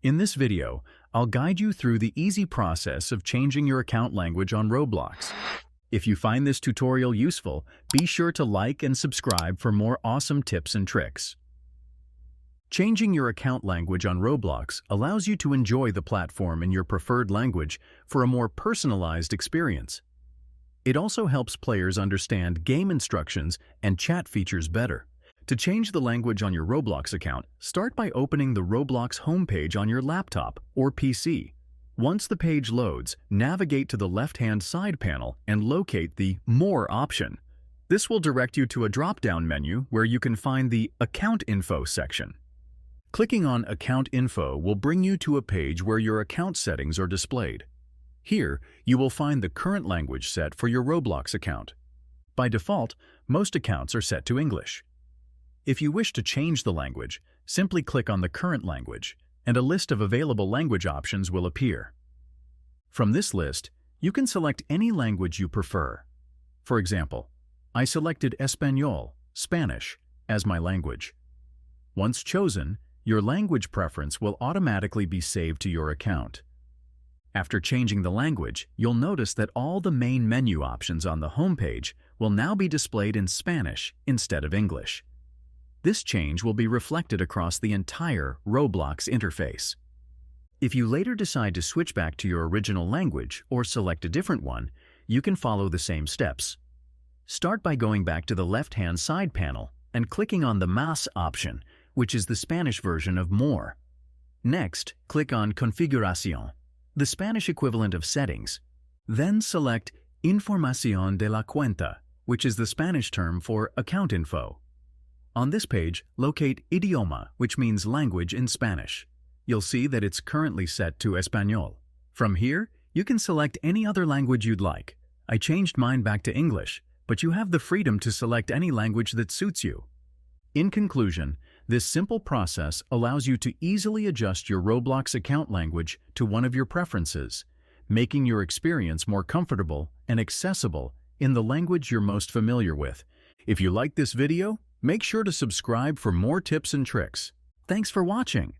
In this video, I'll guide you through the easy process of changing your account language on Roblox. If you find this tutorial useful, be sure to like and subscribe for more awesome tips and tricks. Changing your account language on Roblox allows you to enjoy the platform in your preferred language for a more personalized experience. It also helps players understand game instructions and chat features better. To change the language on your Roblox account, start by opening the Roblox homepage on your laptop or PC. Once the page loads, navigate to the left-hand side panel and locate the More option. This will direct you to a drop-down menu where you can find the Account Info section. Clicking on Account Info will bring you to a page where your account settings are displayed. Here, you will find the current language set for your Roblox account. By default, most accounts are set to English. If you wish to change the language, simply click on the current language, and a list of available language options will appear. From this list, you can select any language you prefer. For example, I selected Español, Spanish, as my language. Once chosen, your language preference will automatically be saved to your account. After changing the language, you'll notice that all the main menu options on the homepage will now be displayed in Spanish instead of English. This change will be reflected across the entire Roblox interface. If you later decide to switch back to your original language or select a different one, you can follow the same steps. Start by going back to the left-hand side panel and clicking on the Más option, which is the Spanish version of More. Next, click on Configuración, the Spanish equivalent of Settings. Then select Información de la cuenta, which is the Spanish term for account info. On this page, locate Idioma, which means language in Spanish. You'll see that it's currently set to Español. From here, you can select any other language you'd like. I changed mine back to English, but you have the freedom to select any language that suits you. In conclusion, this simple process allows you to easily adjust your Roblox account language to one of your preferences, making your experience more comfortable and accessible in the language you're most familiar with. If you like this video, make sure to subscribe for more tips and tricks. Thanks for watching.